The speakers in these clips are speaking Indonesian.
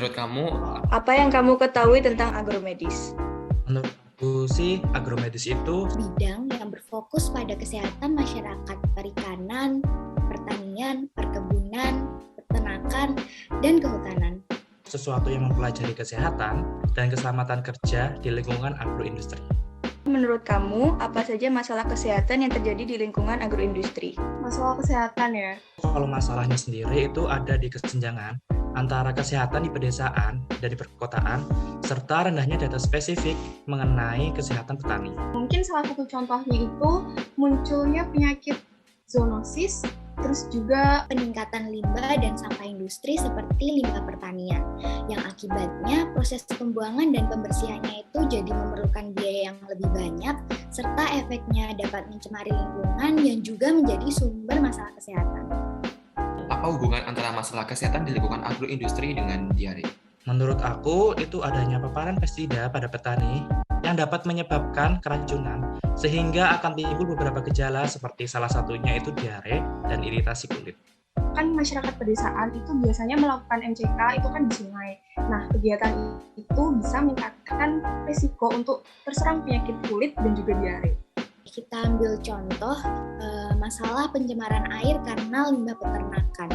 menurut kamu, Apa yang kamu ketahui tentang agromedis? Menurutku sih, agromedis itu bidang yang berfokus pada kesehatan masyarakat perikanan, pertanian, perkebunan, peternakan, dan kehutanan. sesuatu yang mempelajari kesehatan dan keselamatan kerja di lingkungan agroindustri. Menurut kamu, apa saja masalah kesehatan yang terjadi di lingkungan agroindustri? Masalah kesehatan ya? Kalau masalahnya sendiri itu ada di kesenjangan antara kesehatan di pedesaan dan di perkotaan, serta rendahnya data spesifik mengenai kesehatan petani. Mungkin salah satu contohnya itu munculnya penyakit zoonosis, terus juga Peningkatan limbah dan sampah industri seperti limbah pertanian, yang akibatnya proses pembuangan dan pembersihannya itu jadi memerlukan biaya yang lebih banyak, serta efeknya dapat mencemari lingkungan yang juga menjadi sumber masalah kesehatan. apa hubungan antara masalah kesehatan di lingkungan agroindustri dengan diare? Menurut aku, itu adanya paparan pestisida pada petani yang dapat menyebabkan keracunan, sehingga akan timbul beberapa gejala seperti salah satunya itu diare dan iritasi kulit. kan masyarakat pedesaan itu biasanya melakukan MCK itu kan di sungai. Nah, kegiatan itu bisa meningkatkan risiko untuk terserang penyakit kulit dan juga diare. Kita ambil contoh masalah pencemaran air karena limbah peternakan.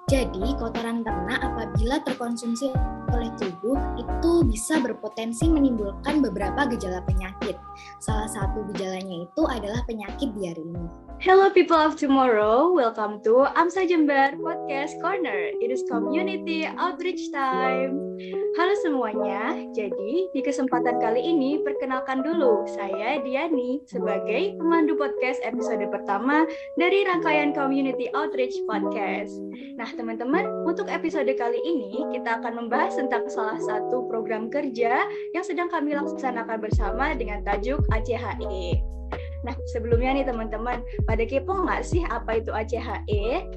Jadi, kotoran ternak apabila terkonsumsi oleh tubuh itu bisa berpotensi menimbulkan beberapa gejala penyakit. Salah satu gejalanya itu adalah penyakit diare ini. Hello people of tomorrow, welcome to AMSA Jember Podcast Corner. It is community outreach time. Halo semuanya, jadi di kesempatan kali ini perkenalkan dulu, saya Diani sebagai pemandu podcast episode pertama dari rangkaian Community Outreach Podcast. Nah teman-teman, untuk episode kali ini kita akan membahas tentang salah satu program kerja yang sedang kami laksanakan bersama dengan tajuk ACHE. Nah, sebelumnya nih teman-teman, pada kepo nggak sih apa itu ACHE?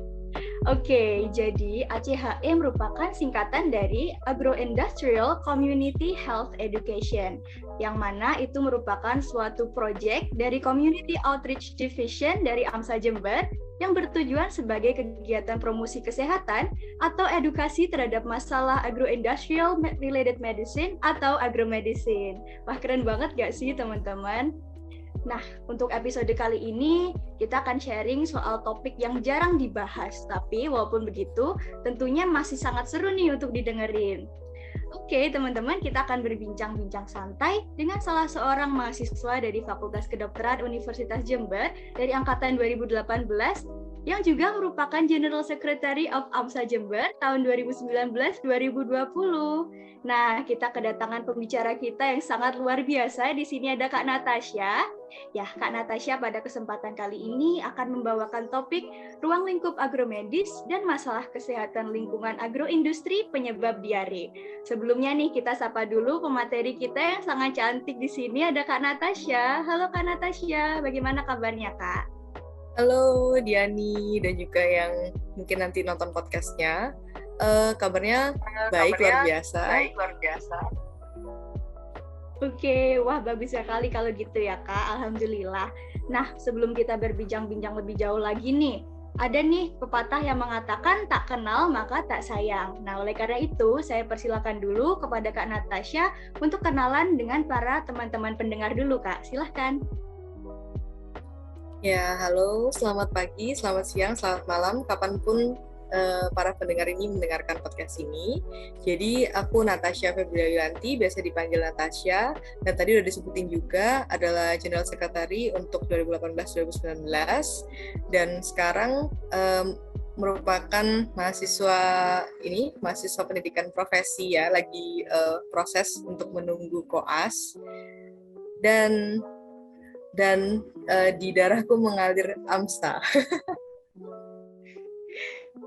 Oke, jadi ACHE merupakan singkatan dari Agro-Industrial Community Health Education, yang mana itu merupakan suatu proyek dari Community Outreach Division dari AMSA Jember yang bertujuan sebagai kegiatan promosi kesehatan atau edukasi terhadap masalah agro-industrial related medicine atau agromedicine. Wah, keren banget gak sih teman-teman? Nah, untuk episode kali ini, kita akan sharing soal topik yang jarang dibahas. Tapi walaupun begitu, tentunya masih sangat seru nih untuk didengerin. Oke, teman-teman, kita akan berbincang-bincang santai dengan salah seorang mahasiswa dari Fakultas Kedokteran Universitas Jember dari Angkatan 2018, yang juga merupakan General Secretary of AMSA Jember tahun 2019-2020. Nah, kita kedatangan pembicara kita yang sangat luar biasa. Di sini ada Kak Natasha. Ya, Kak Natasha pada kesempatan kali ini akan membawakan topik ruang lingkup agromedis dan masalah kesehatan lingkungan agroindustri penyebab diare. Sebelumnya nih, kita sapa dulu pemateri kita yang sangat cantik di sini, ada Kak Natasha. Halo Kak Natasha, bagaimana kabarnya Kak? Halo Diani dan juga yang mungkin nanti nonton podcastnya. Kabarnya baik, luar biasa. Oke, wah bagus sekali kalau gitu ya Kak, Alhamdulillah. Nah, sebelum kita berbincang-bincang lebih jauh lagi nih, ada nih pepatah yang mengatakan tak kenal maka tak sayang. Nah, oleh karena itu, saya persilakan dulu kepada Kak Natasha untuk kenalan dengan para teman-teman pendengar dulu Kak, silahkan. Ya, halo, selamat pagi, selamat siang, selamat malam, kapanpun para pendengar ini mendengarkan podcast ini. Jadi, aku Natasha Febrianti, biasa dipanggil Natasha, dan tadi udah disebutin juga adalah General Secretary untuk 2018-2019, dan sekarang merupakan mahasiswa pendidikan profesi ya, lagi proses untuk menunggu koas, dan di darahku mengalir AMSA.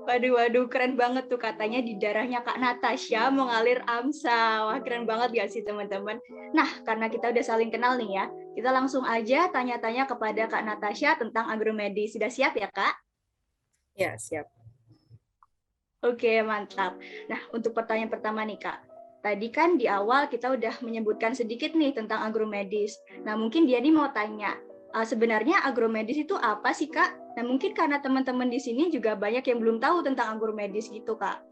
Waduh, keren banget tuh katanya di darahnya Kak Natasha mengalir AMSA. Wah, keren banget gak sih teman-teman? Nah, karena kita udah saling kenal nih ya, kita langsung aja tanya-tanya kepada Kak Natasha tentang agromedis. Sudah siap ya Kak? Ya, siap. Oke, mantap. Nah, untuk pertanyaan pertama nih Kak. Tadi kan di awal kita udah menyebutkan sedikit nih tentang agromedis. Nah, mungkin dia nih mau tanya, sebenarnya agromedis itu apa sih Kak? Nah, mungkin karena teman-teman di sini juga banyak yang belum tahu tentang agromedis gitu Kak.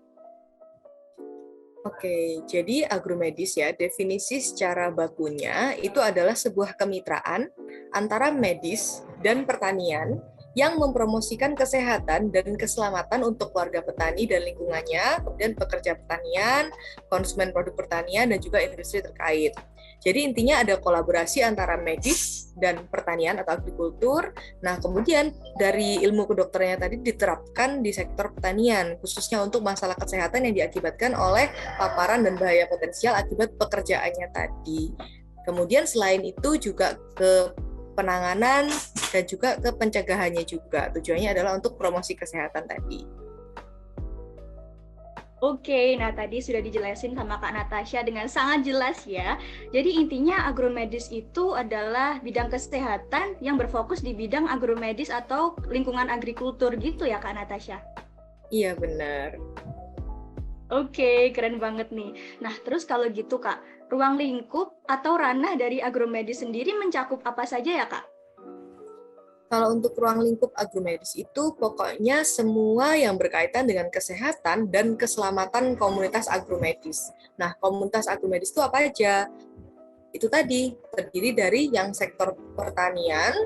Oke, jadi agromedis ya, definisi secara bakunya itu adalah sebuah kemitraan antara medis dan pertanian yang mempromosikan kesehatan dan keselamatan untuk warga petani dan lingkungannya, kemudian pekerja pertanian, konsumen produk pertanian, dan juga industri terkait. Jadi intinya ada kolaborasi antara medis dan pertanian atau agrikultur. Nah, kemudian dari ilmu kedokterannya tadi diterapkan di sektor pertanian, khususnya untuk masalah kesehatan yang diakibatkan oleh paparan dan bahaya potensial akibat pekerjaannya tadi. Kemudian selain itu juga ke penanganan dan juga ke pencegahannya juga. Tujuannya adalah untuk promosi kesehatan tadi. Oke, nah tadi sudah dijelasin sama Kak Natasha dengan sangat jelas ya. Jadi intinya agromedis itu adalah bidang kesehatan yang berfokus di bidang agromedis atau lingkungan agrikultur gitu ya Kak Natasha? Iya, benar. Oke, keren banget nih. Nah, terus kalau gitu Kak, ruang lingkup atau ranah dari agromedis sendiri mencakup apa saja ya Kak? Kalau untuk ruang lingkup agromedis itu pokoknya semua yang berkaitan dengan kesehatan dan keselamatan komunitas agromedis. Nah, komunitas agromedis itu apa aja? Itu tadi, terdiri dari yang sektor pertanian,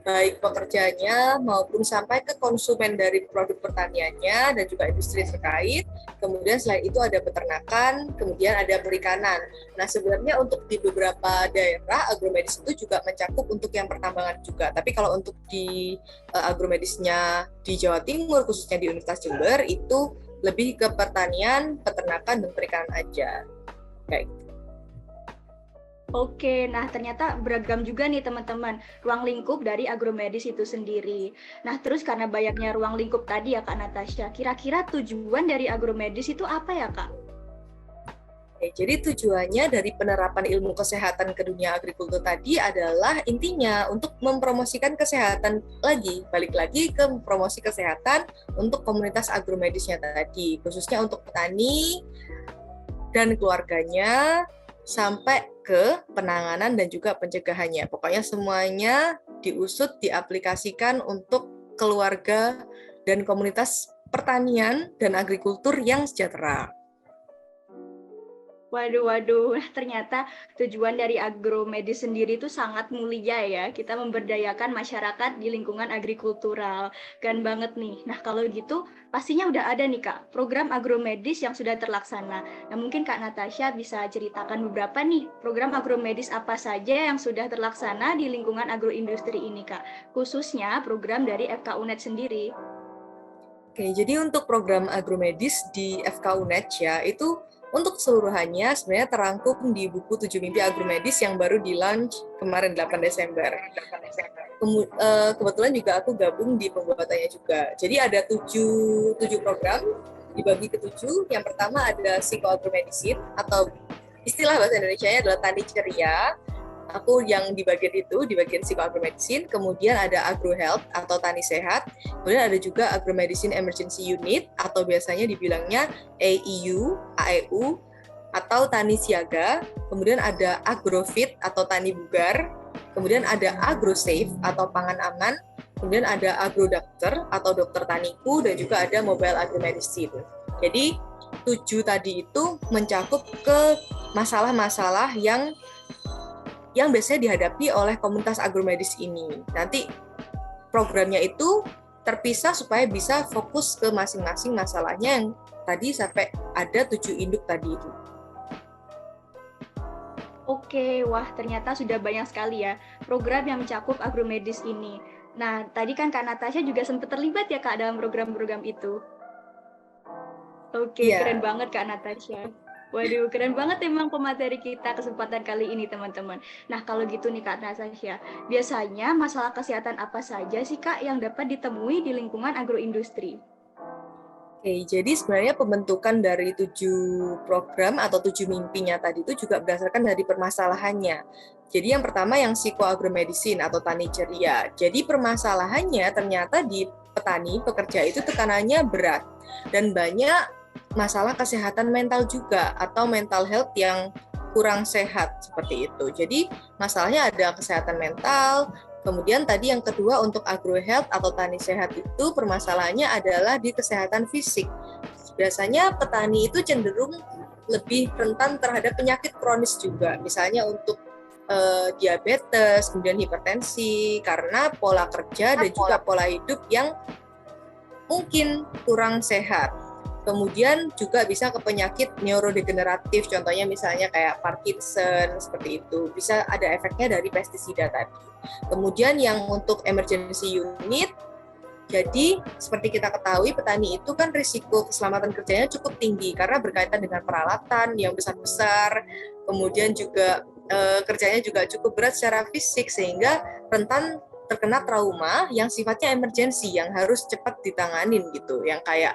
baik pekerjanya maupun sampai ke konsumen dari produk pertaniannya dan juga industri terkait. Kemudian selain itu ada peternakan, kemudian ada perikanan. Nah, sebenarnya untuk di beberapa daerah agromedis itu juga mencakup untuk yang pertambangan juga. Tapi kalau untuk di agromedisnya di Jawa Timur, khususnya di Universitas Jember, itu lebih ke pertanian, peternakan, dan perikanan aja. Kayak gitu. Oke, nah ternyata beragam juga nih teman-teman ruang lingkup dari agromedis itu sendiri. Nah terus karena banyaknya ruang lingkup tadi ya Kak Natasha, kira-kira tujuan dari agromedis itu apa ya Kak? Jadi tujuannya dari penerapan ilmu kesehatan ke dunia agrikultur tadi adalah intinya untuk mempromosikan kesehatan lagi, balik lagi ke promosi kesehatan untuk komunitas agromedisnya tadi, khususnya untuk petani dan keluarganya, sampai ke penanganan dan juga pencegahannya. Pokoknya semuanya diusut, diaplikasikan untuk keluarga dan komunitas pertanian dan agrikultur yang sejahtera. Waduh, ternyata tujuan dari agromedis sendiri itu sangat mulia ya. Kita memberdayakan masyarakat di lingkungan agrikultural. Keren banget nih. Nah kalau gitu pastinya udah ada nih Kak, program agromedis yang sudah terlaksana. Nah mungkin Kak Natasha bisa ceritakan beberapa nih program agromedis apa saja yang sudah terlaksana di lingkungan agroindustri ini Kak. Khususnya program dari FK UNED sendiri. Oke, jadi untuk program agromedis di FK UNED ya, itu untuk keseluruhannya sebenarnya terangkum di buku 7 Mimpi Agromedis yang baru di-launch kemarin 8 Desember. Kebetulan juga aku gabung di pembuatannya juga. Jadi ada 7 program dibagi ke 7. Yang pertama ada psikoagromedicine atau istilah bahasa Indonesianya adalah tani ceria. Aku yang di bagian itu, di bagian psikoagromedicine. Kemudian ada agrohealth atau tani sehat. Kemudian ada juga agromedicine emergency unit atau biasanya dibilangnya AEU, AEU atau tani siaga. Kemudian ada agrofit atau tani bugar. Kemudian ada agrosafe atau pangan aman. Kemudian ada agrodokter atau dokter taniku, dan juga ada mobile agromedicine. Jadi 7 tadi itu mencakup ke masalah-masalah yang biasanya dihadapi oleh komunitas agromedis ini. Nanti programnya itu terpisah supaya bisa fokus ke masing-masing masalahnya yang tadi sampai ada 7 induk tadi itu. Oke, wah ternyata sudah banyak sekali ya program yang mencakup agromedis ini. Nah, tadi kan Kak Natasha juga sempat terlibat ya Kak dalam program-program itu. Oke, Keren banget Kak Natasha. Waduh, keren banget emang pemateri kita kesempatan kali ini teman-teman. Nah, kalau gitu nih Kak Natasha, biasanya masalah kesehatan apa saja sih Kak yang dapat ditemui di lingkungan agroindustri? Oke, jadi sebenarnya pembentukan dari 7 program atau 7 mimpinya tadi itu juga berdasarkan dari permasalahannya. Jadi yang pertama yang psikoagromedicine atau tani ceria. Jadi permasalahannya ternyata di petani, pekerja itu tekanannya berat dan banyak masalah kesehatan mental juga atau mental health yang kurang sehat seperti itu. Jadi masalahnya ada kesehatan mental. Kemudian tadi yang kedua untuk agrohealth atau tani sehat itu permasalahannya adalah di kesehatan fisik. Biasanya petani itu cenderung lebih rentan terhadap penyakit kronis juga, misalnya untuk diabetes, kemudian hipertensi, karena pola kerja dan juga pola hidup yang mungkin kurang sehat. Kemudian juga bisa ke penyakit neurodegeneratif, contohnya misalnya kayak Parkinson, seperti itu. Bisa ada efeknya dari pestisida tadi. Kemudian yang untuk emergency unit, jadi seperti kita ketahui petani itu kan risiko keselamatan kerjanya cukup tinggi karena berkaitan dengan peralatan yang besar-besar, kemudian juga kerjanya juga cukup berat secara fisik sehingga rentan terkena trauma yang sifatnya emergency yang harus cepat ditanganin gitu, yang kayak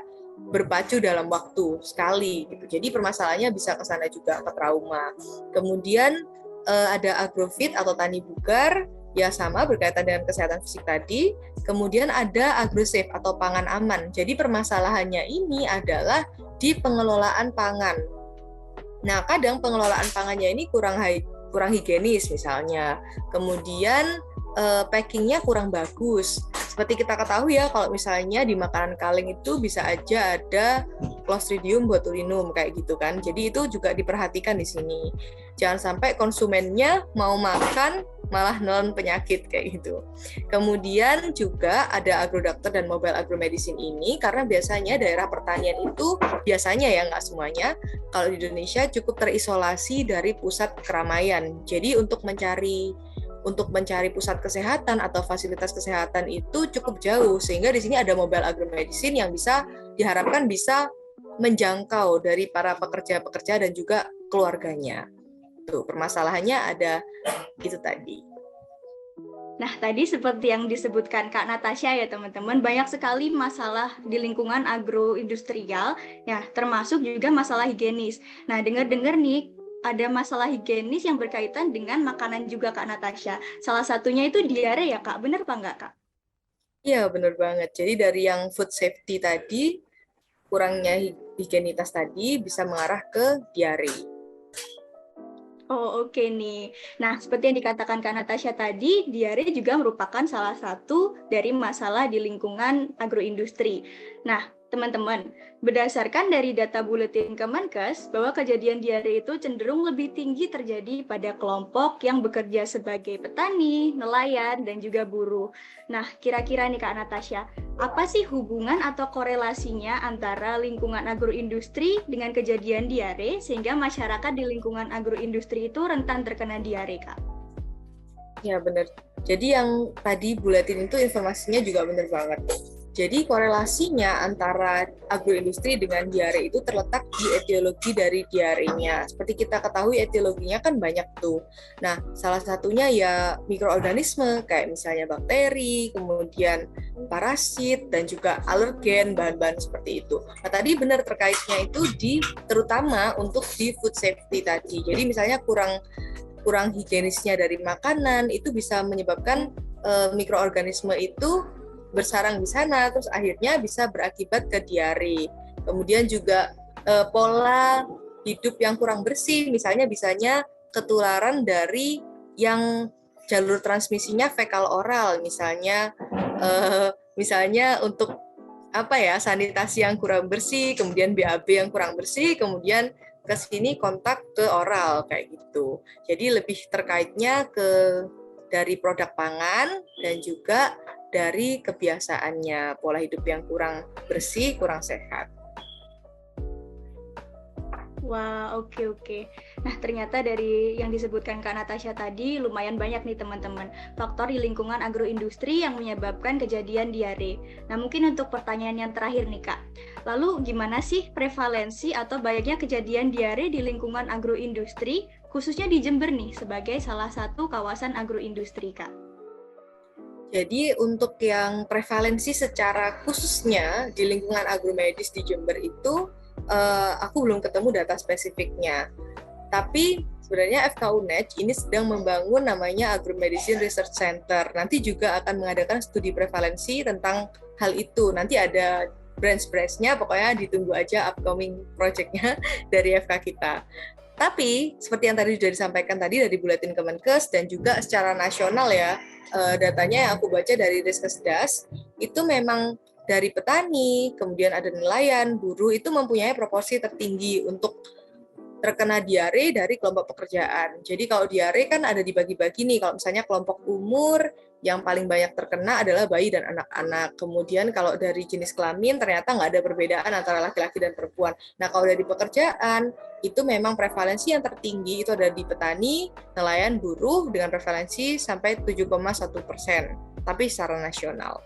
berpacu dalam waktu sekali gitu. Jadi permasalahannya bisa ke sana juga, ke trauma. Kemudian ada agrofit atau tani bugar, ya sama berkaitan dengan kesehatan fisik tadi. Kemudian ada agrosafe atau pangan aman. Jadi permasalahannya ini adalah di pengelolaan pangan. Nah, kadang pengelolaan pangannya ini kurang higienis misalnya. Kemudian packingnya kurang bagus. Seperti kita ketahui ya, kalau misalnya di makanan kaleng itu bisa aja ada Clostridium botulinum kayak gitu kan. Jadi itu juga diperhatikan di sini. Jangan sampai konsumennya mau makan malah non penyakit kayak gitu. Kemudian juga ada agrodokter dan mobile agromedicine ini karena biasanya daerah pertanian itu biasanya ya, nggak semuanya, kalau di Indonesia cukup terisolasi dari pusat keramaian. Jadi untuk mencari pusat kesehatan atau fasilitas kesehatan itu cukup jauh, sehingga di sini ada mobile agromedicine yang bisa diharapkan bisa menjangkau dari para pekerja-pekerja dan juga keluarganya. Tuh, permasalahannya ada itu tadi. Nah, tadi seperti yang disebutkan Kak Natasha ya teman-teman, banyak sekali masalah di lingkungan agroindustrial, ya termasuk juga masalah higienis. Nah, dengar-dengar nih, ada masalah higienis yang berkaitan dengan makanan juga Kak Natasha. Salah satunya itu diare ya Kak, benar apa enggak Kak? Iya, benar banget. Jadi dari yang food safety tadi, kurangnya higienitas tadi bisa mengarah ke diare. Oh, oke nih. Nah, seperti yang dikatakan Kak Natasha tadi, diare juga merupakan salah satu dari masalah di lingkungan agroindustri. Nah, teman-teman, berdasarkan dari data buletin Kemenkes, bahwa kejadian diare itu cenderung lebih tinggi terjadi pada kelompok yang bekerja sebagai petani, nelayan, dan juga buruh. Nah, kira-kira nih Kak Natasha, apa sih hubungan atau korelasinya antara lingkungan agroindustri dengan kejadian diare sehingga masyarakat di lingkungan agroindustri itu rentan terkena diare, Kak? Ya, benar. Jadi yang tadi buletin itu informasinya juga benar banget. Jadi korelasinya antara agroindustri dengan diare itu terletak di etiologi dari diarenya. Seperti kita ketahui etiologinya kan banyak tuh. Nah, salah satunya ya mikroorganisme kayak misalnya bakteri, kemudian parasit dan juga alergen, bahan-bahan seperti itu. Nah, tadi benar terkaitnya itu terutama untuk di food safety tadi. Jadi misalnya kurang higienisnya dari makanan itu bisa menyebabkan mikroorganisme itu bersarang di sana, terus akhirnya bisa berakibat ke diare. Kemudian juga pola hidup yang kurang bersih, misalnya ketularan dari yang jalur transmisinya fekal oral, misalnya untuk sanitasi yang kurang bersih, kemudian BAB yang kurang bersih, kemudian ke sini kontak ke oral kayak gitu. Jadi lebih terkaitnya dari produk pangan dan juga dari kebiasaannya, pola hidup yang kurang bersih, kurang sehat. Wah, oke. Nah, ternyata dari yang disebutkan Kak Natasha tadi lumayan banyak nih teman-teman faktor di lingkungan agroindustri yang menyebabkan kejadian diare. Nah, mungkin untuk pertanyaan yang terakhir nih Kak, lalu gimana sih prevalensi atau banyaknya kejadian diare di lingkungan agroindustri, khususnya di Jember nih sebagai salah satu kawasan agroindustri Kak? Jadi untuk yang prevalensi secara khususnya di lingkungan agromedis di Jember itu, aku belum ketemu data spesifiknya. Tapi sebenarnya FK-UNED ini sedang membangun namanya Agromedicine Research Center. Nanti juga akan mengadakan studi prevalensi tentang hal itu. Nanti ada branch-branch-nya, pokoknya ditunggu aja upcoming project-nya dari FK kita. Tapi seperti yang tadi sudah disampaikan tadi dari buletin Kemenkes dan juga secara nasional ya, datanya yang aku baca dari Riskesdas itu memang dari petani, kemudian ada nelayan, buruh itu mempunyai proporsi tertinggi untuk terkena diare dari kelompok pekerjaan. Jadi kalau diare kan ada dibagi-bagi nih, kalau misalnya kelompok umur yang paling banyak terkena adalah bayi dan anak-anak. Kemudian kalau dari jenis kelamin ternyata nggak ada perbedaan antara laki-laki dan perempuan. Nah kalau dari pekerjaan, itu memang prevalensi yang tertinggi itu ada di petani, nelayan, buruh dengan prevalensi sampai 7,1%, tapi secara nasional.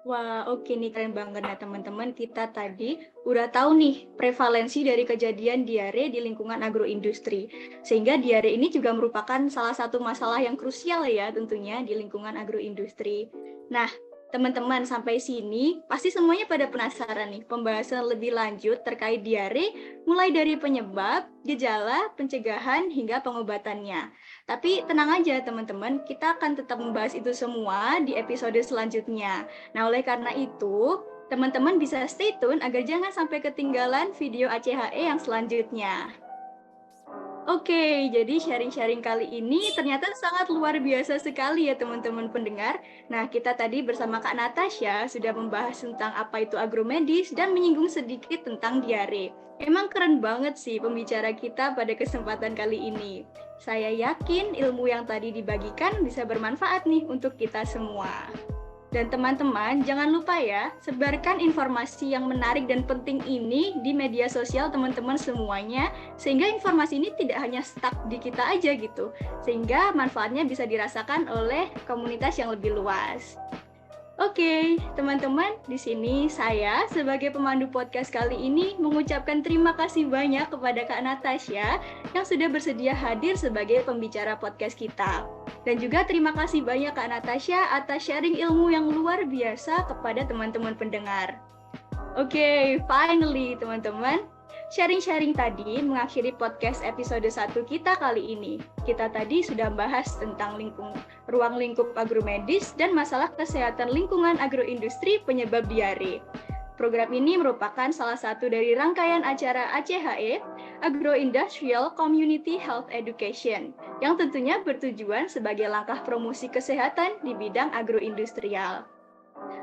Wah, oke nih, keren banget. Nah, teman-teman, kita tadi udah tahu nih prevalensi dari kejadian diare di lingkungan agroindustri. Sehingga diare ini juga merupakan salah satu masalah yang krusial ya tentunya di lingkungan agroindustri. Nah, teman-teman, sampai sini pasti semuanya pada penasaran nih pembahasan lebih lanjut terkait diare, mulai dari penyebab, gejala, pencegahan, hingga pengobatannya. Tapi tenang aja teman-teman, kita akan tetap membahas itu semua di episode selanjutnya. Nah, oleh karena itu, teman-teman bisa stay tune agar jangan sampai ketinggalan video ACHE yang selanjutnya. Oke, jadi sharing-sharing kali ini ternyata sangat luar biasa sekali ya teman-teman pendengar. Nah, kita tadi bersama Kak Natasha sudah membahas tentang apa itu agromedis dan menyinggung sedikit tentang diare. Emang keren banget sih pembicara kita pada kesempatan kali ini. Saya yakin ilmu yang tadi dibagikan bisa bermanfaat nih untuk kita semua. Dan teman-teman, jangan lupa ya, sebarkan informasi yang menarik dan penting ini di media sosial teman-teman semuanya, sehingga informasi ini tidak hanya stuck di kita aja gitu, sehingga manfaatnya bisa dirasakan oleh komunitas yang lebih luas. Oke, teman-teman, di sini saya sebagai pemandu podcast kali ini mengucapkan terima kasih banyak kepada Kak Natasha yang sudah bersedia hadir sebagai pembicara podcast kita. Dan juga terima kasih banyak Kak Natasha atas sharing ilmu yang luar biasa kepada teman-teman pendengar. Oke, finally teman-teman, sharing-sharing tadi mengakhiri podcast episode 1 kita kali ini. Kita tadi sudah bahas tentang ruang lingkup agromedis dan masalah kesehatan lingkungan agroindustri penyebab diare. Program ini merupakan salah satu dari rangkaian acara ACHE, Agro-Industrial Community Health Education, yang tentunya bertujuan sebagai langkah promosi kesehatan di bidang agroindustrial.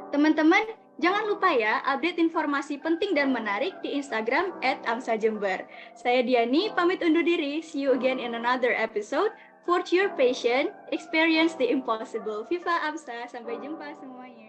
Teman-teman, jangan lupa ya update informasi penting dan menarik di Instagram @amsajember. Saya Diani, pamit undur diri. See you again in another episode. Forge your passion, experience the impossible. Viva AMSA, sampai jumpa semuanya.